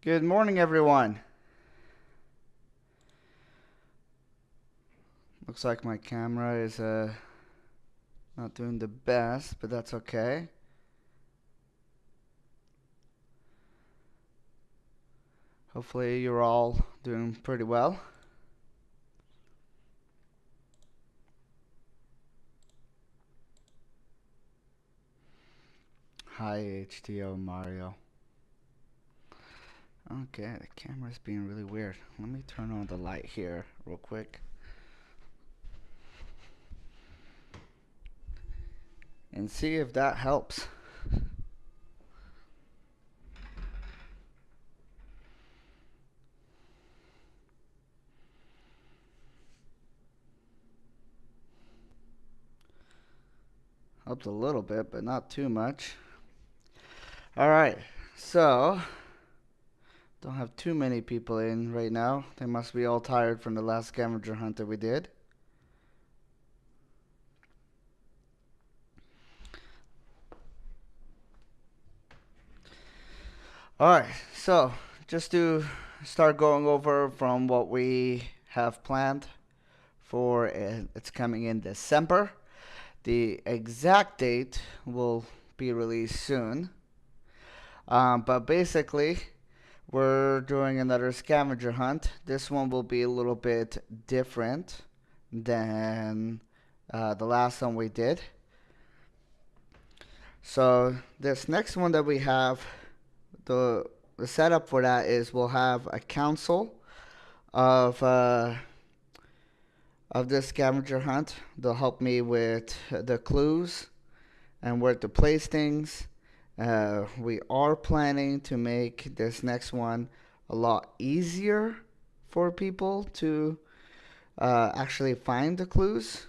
Good morning, everyone. Looks like my camera is not doing the best, but that's okay. Hopefully, you're all doing pretty well. Hi, HTO Mario. Okay, the camera's being really weird. Let me turn on the light here real quick and see if that helps. Helps a little bit, but not too much. All right, so don't have too many people in right now. They must be all tired from the last scavenger hunt that we did. All right, so just to start going over from what we have planned for it's coming in December. The exact date will be released soon. But basically, we're doing another scavenger hunt. This one will be a little bit different than the last one we did. So this next one that we have, the the setup for that is we'll have a council of this scavenger hunt. They'll help me with the clues and where to place things. We are planning to make this next one a lot easier for people to actually find the clues.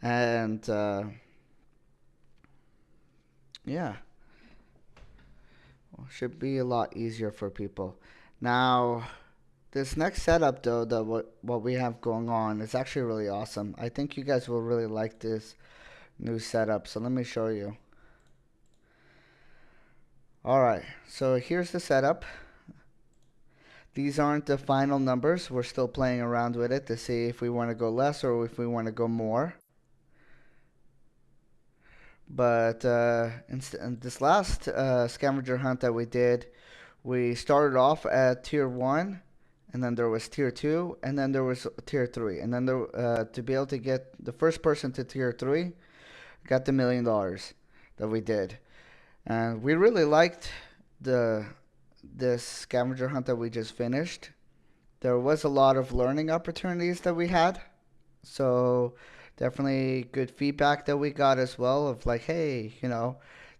And yeah, well, should be a lot easier for people. Now, this next setup, though, what we have going on is actually really awesome. I think you guys will really like this new setup. So let me show you. All right, so here's the setup. These aren't the final numbers. We're still playing around with it to see if we want to go less or if we want to go more. But in this last scavenger hunt that we did, we started off at tier 1, and then there was tier 2, and then there was tier 3. And then to be able to get the first person to tier 3, got the $1 million that we did. And we really liked the this scavenger hunt that we just finished. There was a lot of learning opportunities that we had. So definitely good feedback that we got as well of like, hey,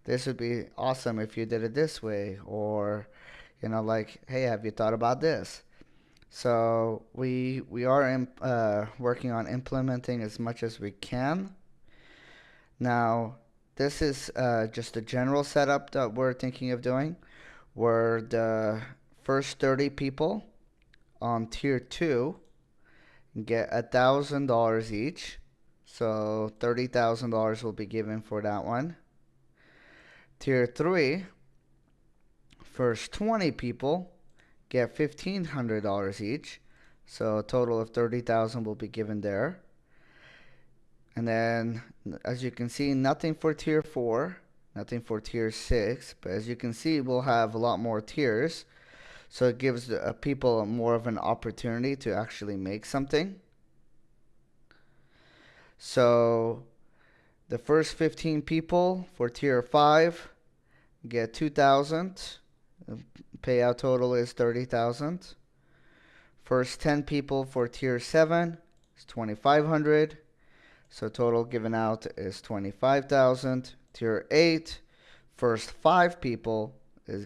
this would be awesome if you did it this way, or like, hey, have you thought about this? So we are working on implementing as much as we can. Now, this is just a general setup that we're thinking of doing, where the first 30 people on tier 2 get $1,000 each. So $30,000 will be given for that one. Tier 3, first 20 people get $1,500 each. So a total of 30,000 will be given there. And then, as you can see, nothing for tier 4, nothing for tier 6. But as you can see, we'll have a lot more tiers. So it gives people more of an opportunity to actually make something. So the first 15 people for tier 5 get 2,000. Payout total is 30,000. First 10 people for tier 7 is 2,500. So total given out is 25,000. Tier 8, first 5 people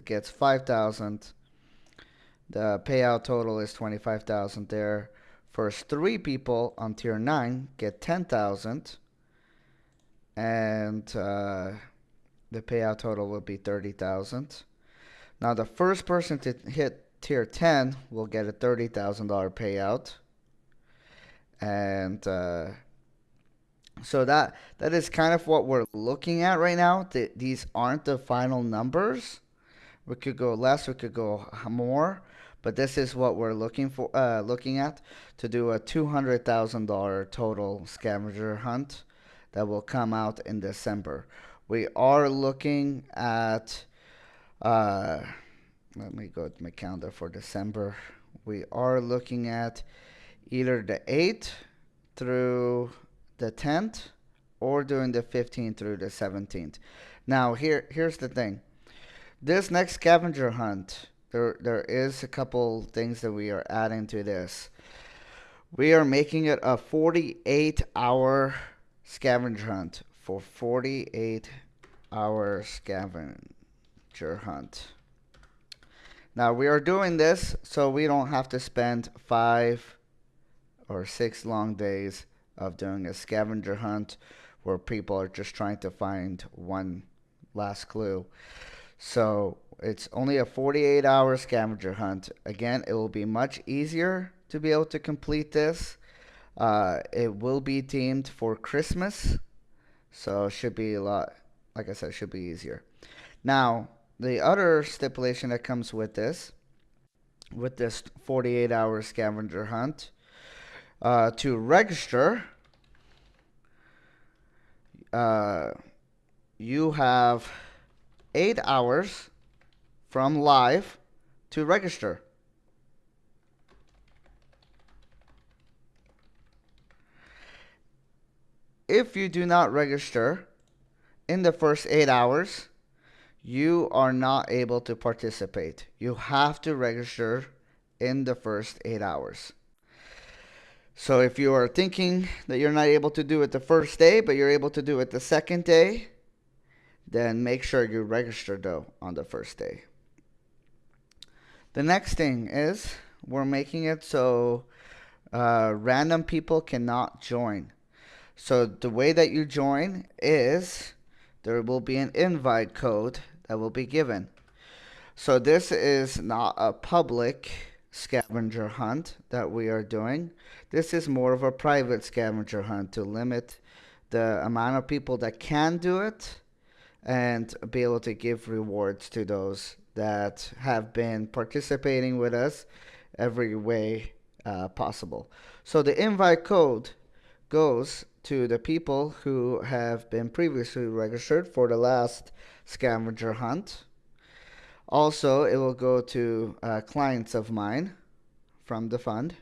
gets 5,000. The payout total is 25,000 there. First 3 people on tier 9 get 10,000. And the payout total will be 30,000. Now the first person to hit tier 10 will get a $30,000 payout. And so that is kind of what we're looking at right now. These aren't the final numbers. We could go less, we could go more, but this is what we're looking at to do a $200,000 total scavenger hunt that will come out in December. We are looking at, uh, let me go to my calendar for December. We are looking at either the 8th through the 10th or during the 15th through the 17th. Now, here's the thing. This next scavenger hunt, there is a couple things that we are adding to this. We are making it a 48-hour scavenger hunt for 48-hour scavenger hunt. Now we are doing this so we don't have to spend 5 or 6 long days of doing a scavenger hunt where people are just trying to find one last clue. So it's only a 48-hour scavenger hunt. Again, it will be much easier to be able to complete this. It will be themed for Christmas, so it should be a lot, like I said, it should be easier. Now, the other stipulation that comes with this 48-hour scavenger hunt, to register, uh, you have 8 hours from live to register. If you do not register in the first 8 hours, you are not able to participate. You have to register in the first 8 hours. So if you are thinking that you're not able to do it the first day, but you're able to do it the second day, then make sure you register though on the first day. The next thing is we're making it so random people cannot join. So the way that you join is there will be an invite code that will be given. So this is not a public scavenger hunt that we are doing. This is more of a private scavenger hunt to limit the amount of people that can do it and be able to give rewards to those that have been participating with us every way possible. So the invite code goes to the people who have been previously registered for the last scavenger hunt. Also, it will go to clients of mine from the fund,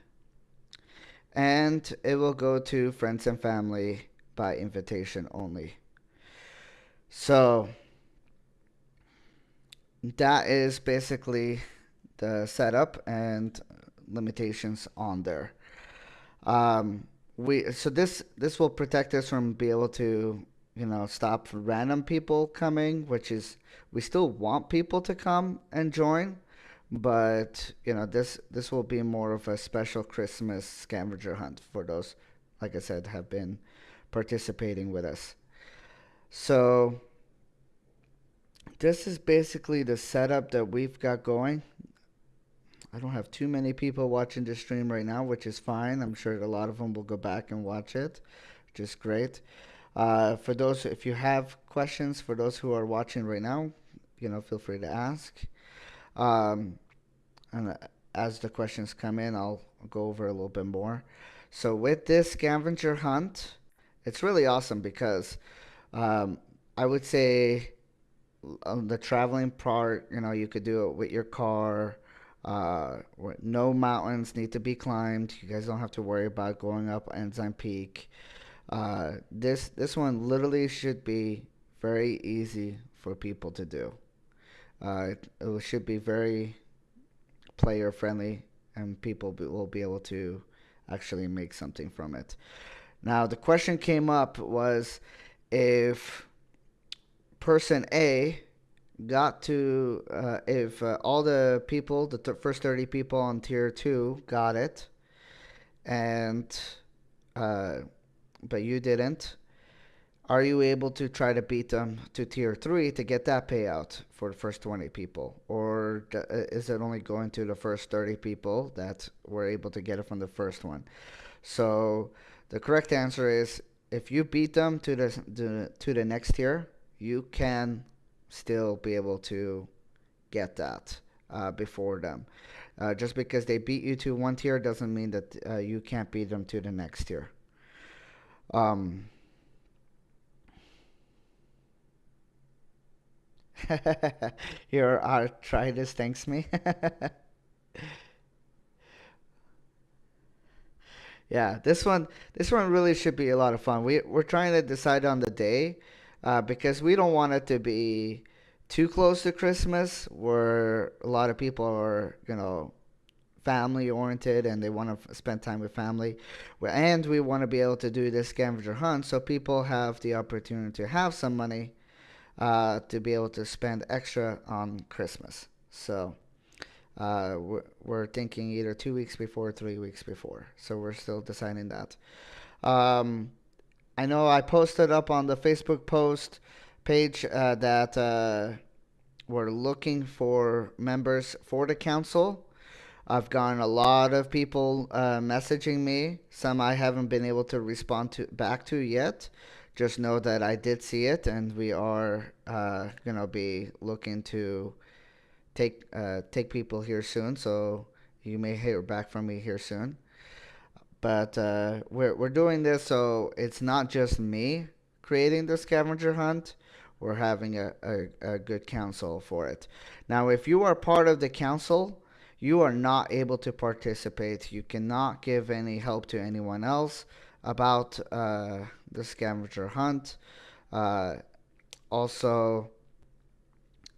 and it will go to friends and family by invitation only. So that is basically the setup and limitations on there. This will protect us from being able to stop random people coming, which is we still want people to come and join, but this will be more of a special Christmas scavenger hunt for those, like I said, have been participating with us. So this is basically the setup that we've got going. I don't have too many people watching the stream right now, which is fine. I'm sure a lot of them will go back and watch it, which is great. For those, if you have questions, for those who are watching right now, feel free to ask. Um, and as the questions come in, I'll go over a little bit more. So with this scavenger hunt, it's really awesome because um, I would say on the traveling part, you could do it with your car. No mountains need to be climbed. You guys don't have to worry about going up Ensign Peak. This one literally should be very easy for people to do. It should be very player friendly, and people will be able to actually make something from it. Now, the question came up was if person A got to, if all the people, the first 30 people on tier 2 got it, and but you didn't, are you able to try to beat them to tier 3 to get that payout for the first 20 people? Or is it only going to the first 30 people that were able to get it from the first one? So the correct answer is if you beat them to the next tier, you can still be able to get that before them. Just because they beat you to one tier doesn't mean that you can't beat them to the next tier. Um, Your arthritis thanks me. Yeah, this one really should be a lot of fun. We're trying to decide on the day, because we don't want it to be too close to Christmas, where a lot of people are, family oriented and they want to spend time with family. And we want to be able to do this scavenger hunt so people have the opportunity to have some money to be able to spend extra on Christmas. So we're thinking either 2 weeks before, 3 weeks before. So we're still deciding that. Um, I know I posted up on the Facebook post page that we're looking for members for the council. I've gotten a lot of people messaging me. Some I haven't been able to respond to back to yet. Just know that I did see it, and we are gonna be looking to take people here soon. So you may hear back from me here soon. But we're doing this so it's not just me creating the scavenger hunt. We're having a good council for it. Now, if you are part of the council, you are not able to participate. You cannot give any help to anyone else about the scavenger hunt. Uh, Also,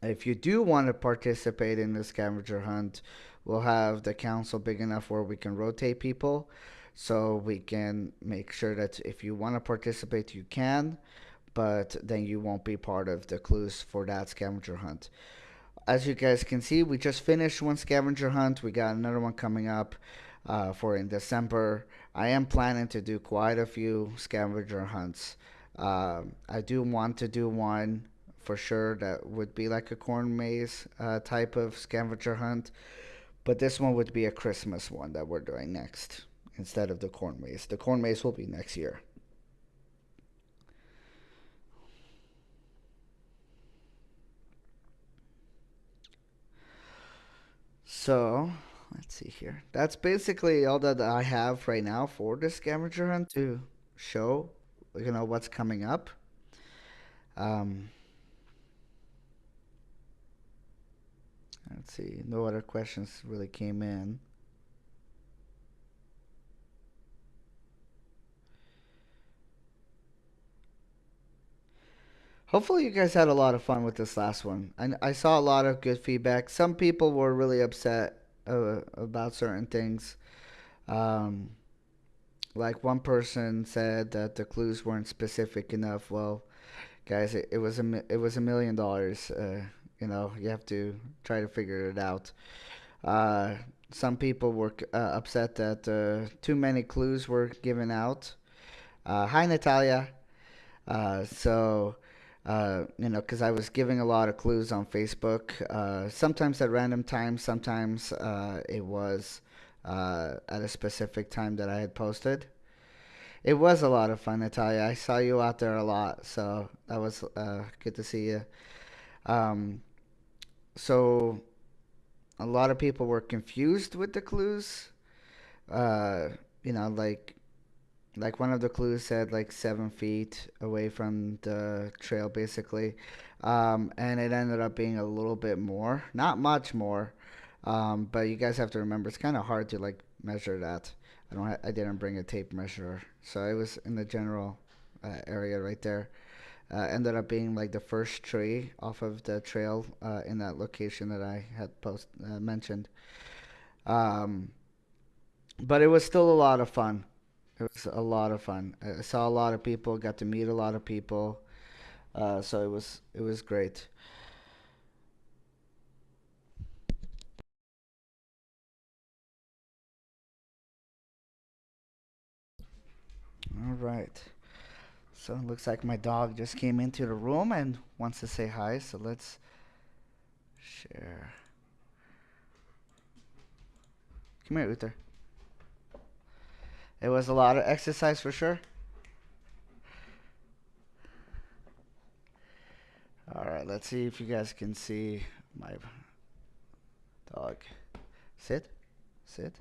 if you do want to participate in the scavenger hunt, we'll have the council big enough where we can rotate people. So we can make sure that if you want to participate, you can, but then you won't be part of the clues for that scavenger hunt. As you guys can see, we just finished one scavenger hunt. We got another one coming up for in December. I am planning to do quite a few scavenger hunts. I do want to do one for sure that would be like a corn maze type of scavenger hunt, but this one would be a Christmas one that we're doing next instead of the corn maze. The corn maze will be next year. So, let's see here. That's basically all that I have right now for the scavenger hunt to show, what's coming up. Um, let's see. No other questions really came in. Hopefully, you guys had a lot of fun with this last one. I saw a lot of good feedback. Some people were really upset about certain things. Um, like one person said that the clues weren't specific enough. Well, guys, it was $1 million. You have to try to figure it out. Uh, some people were upset that too many clues were given out. Hi, Natalia. Because I was giving a lot of clues on Facebook, sometimes at random times, sometimes it was at a specific time that I had posted. It was a lot of fun, Natalia. I saw you out there a lot, so that was good to see you. Um, so a lot of people were confused with the clues. Uh, like one of the clues said like 7 feet away from the trail, basically, and it ended up being a little bit more, not much more. But you guys have to remember it's kind of hard to like measure that. I didn't bring a tape measure, so it was in the general area right there. Ended up being like the first tree off of the trail in that location that I had mentioned. Um, but it was still a lot of fun. It was a lot of fun. I saw a lot of people, got to meet a lot of people. So it was great. All right. So it looks like my dog just came into the room and wants to say hi. So let's share. Come here, Uther. It was a lot of exercise for sure. All right. Let's see if you guys can see my Dog. Sit. Sit.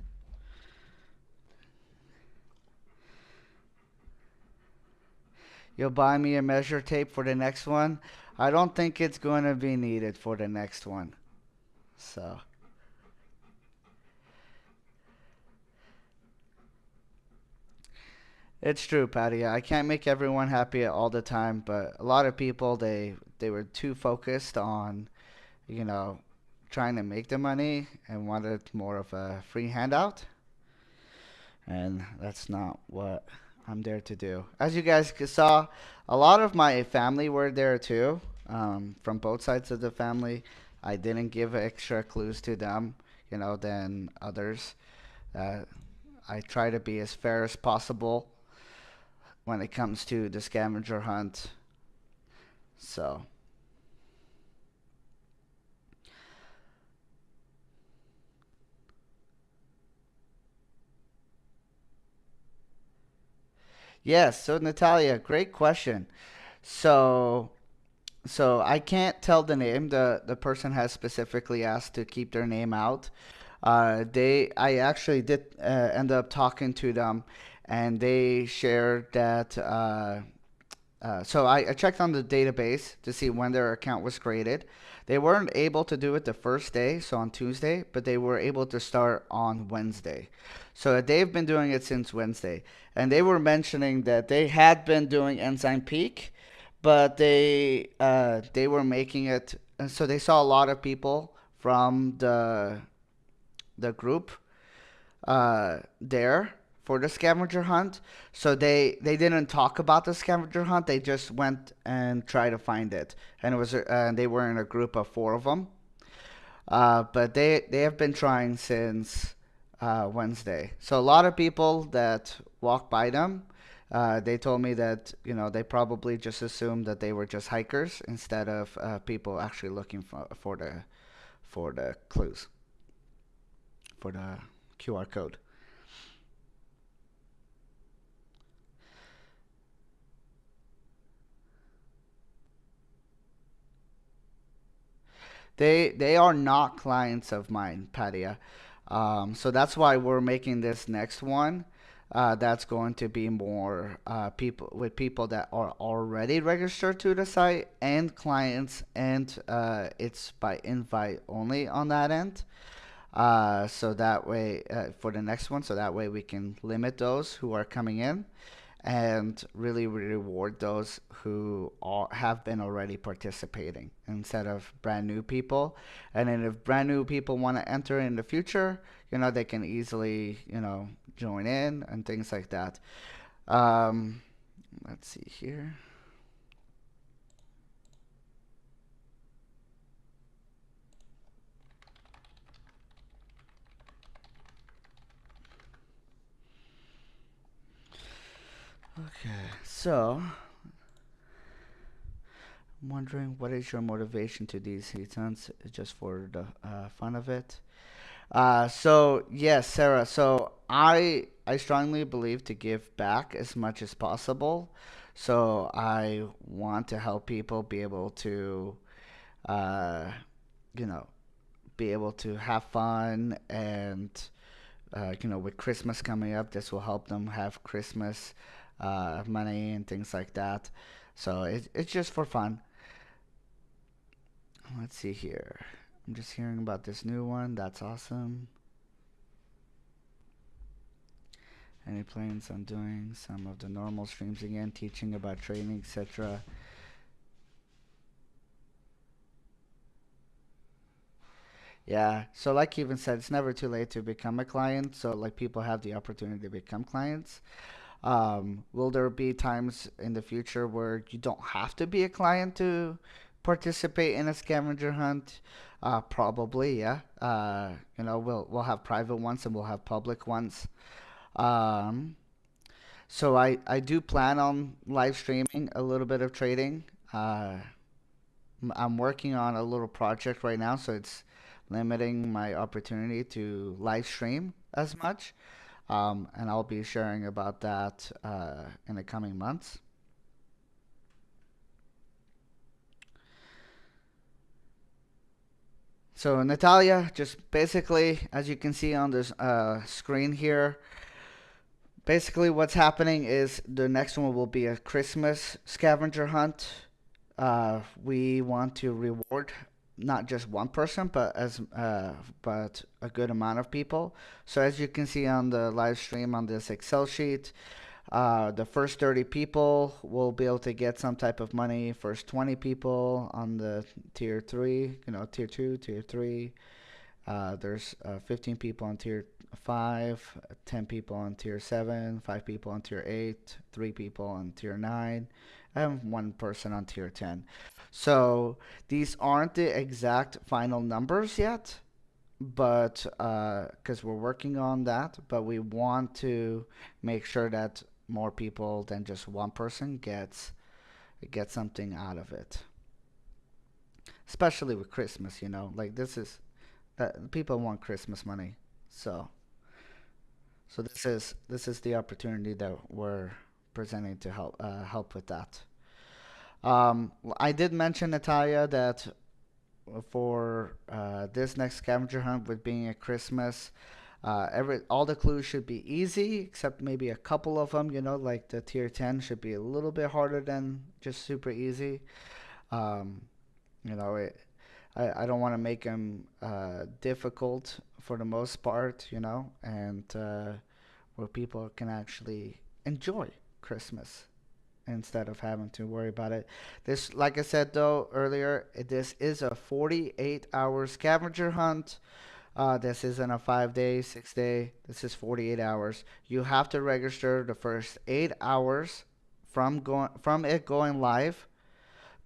You'll buy me a measure tape for the next one. I don't think it's going to be needed for the next one. So, it's true, Patty. I can't make everyone happy all the time, but a lot of people they were too focused on, you know, trying to make the money and wanted more of a free handout, and that's not what I'm there to do. As you guys saw, a lot of my family were there too, from both sides of the family. I didn't give extra clues to them, than others. Uh, I try to be as fair as possible when it comes to the scavenger hunt. So, yes, so Natalia, great question. So, so I can't tell the name. The person has specifically asked to keep their name out. I actually did end up talking to them, and they shared that. So I checked on the database to see when their account was created. They weren't able to do it the first day, so on Tuesday, but they were able to start on Wednesday. So they've been doing it since Wednesday. And they were mentioning that they had been doing Ensign Peak, but they were making it. So they saw a lot of people from the group there for the scavenger hunt. So they didn't talk about the scavenger hunt. They just went and tried to find it, and they were in a group of four of them. But they have been trying since Wednesday. So a lot of people that walk by them, they told me that they probably just assumed that they were just hikers instead of people actually looking for the clues for the QR code. They are not clients of mine, Padia. So that's why we're making this next one. That's going to be more people that are already registered to the site and clients, and it's by invite only on that end. So that way, for the next one, so that way we can limit those who are coming in and really reward those who have been already participating instead of brand new people. And then if brand new people want to enter in the future, they can easily, join in and things like that. Um, let's see here. Okay, so I'm wondering what is your motivation to these heat-ons just for the fun of it? So yes, Sarah. So I strongly believe to give back as much as possible. So I want to help people be able to, uh, you know, be able to have fun and with Christmas coming up, this will help them have Christmas money and things like that. So it's just for fun. Let's see here. I'm just hearing about this new one. That's awesome. Any plans on doing some of the normal streams again, teaching about trading, etc. Yeah, so like Kevin said, it's never too late to become a client. So like people have the opportunity to become clients. Will there be times in the future where you don't have to be a client to participate in a scavenger hunt? Probably, yeah. We'll have private ones and we'll have public ones. Um, So I do plan on live streaming a little bit of trading. Uh, I'm working on a little project right now, so it's limiting my opportunity to live stream as much. And I'll be sharing about that in the coming months. So Natalia, just basically, as you can see on this screen here, basically what's happening is the next one will be a Christmas scavenger hunt. We want to reward not just one person, but a good amount of people. So as you can see on the live stream on this Excel sheet, the first 30 people will be able to get some type of money. First 20 people on the tier three, tier two, tier three. There's 15 people on tier 5, 10 people on tier 7, 5 people on tier 8, 3 people on tier 9, and 1 person on tier 10. So these aren't the exact final numbers yet, but because we're working on that, but we want to make sure that more people than just one person gets something out of it. Especially with Christmas, like this is people want Christmas money. So this is the opportunity that we're presenting to help with that. I did mention, Natalia, that for this next scavenger hunt, with being at Christmas, every all the clues should be easy except maybe a couple of them. Like the tier 10 should be a little bit harder than just super easy. Um, you know, it, I don't want to make them difficult for the most part, and where people can actually enjoy Christmas instead of having to worry about it. This, like I said though earlier, this is a 48-hour scavenger hunt. This isn't a 5 day, 6 day. This is 48 hours. You have to register the first 8 hours from it going live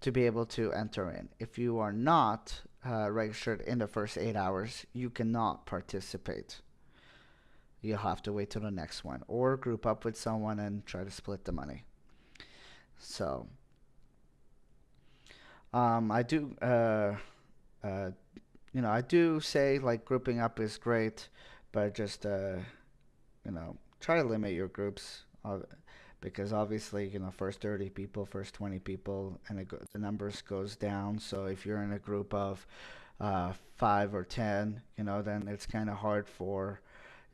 to be able to enter in. If you are not registered in the first 8 hours, you cannot participate. You'll have to wait till the next one or group up with someone and try to split the money. So, I do, uh, I do say like grouping up is great, but just, try to limit your groups because obviously, first 30 people, first 20 people, and the numbers goes down. So if you're in a group of 5 or 10, then it's kind of hard for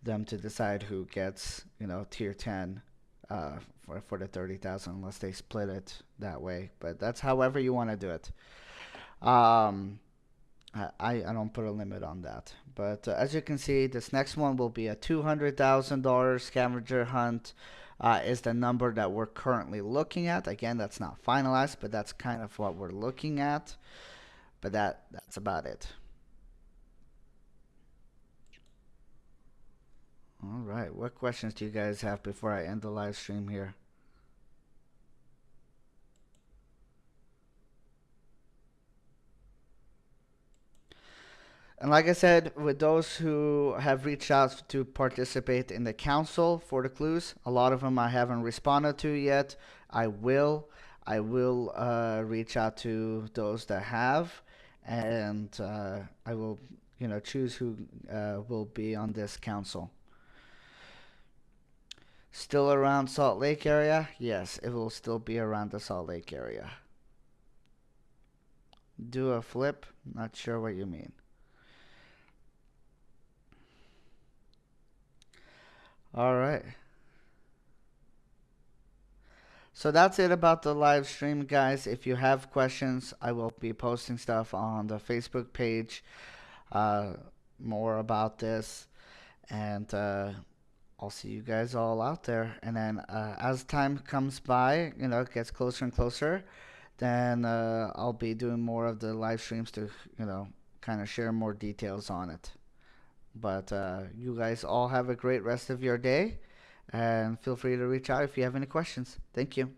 them to decide who gets, tier 10 for the 30,000 unless they split it that way. But that's however you want to do it. Um, I don't put a limit on that. But as you can see, this next one will be a $200,000 scavenger hunt. Is the number that we're currently looking at. Again, that's not finalized, but that's kind of what we're looking at. But that's about it. All right. What questions do you guys have before I end the live stream here? And like I said, with those who have reached out to participate in the council for the clues, a lot of them I haven't responded to yet. I will. I will reach out to those that have, and I will, choose who will be on this council. Still around Salt Lake area? Yes, it will still be around the Salt Lake area. Do a flip? Not sure what you mean. All right. So that's it about the live stream, guys. If you have questions, I will be posting stuff on the Facebook page, uh, more about this, and I'll see you guys all out there. And then as time comes by, it gets closer and closer, then I'll be doing more of the live streams to, kind of share more details on it. But you guys all have a great rest of your day, and feel free to reach out if you have any questions. Thank you.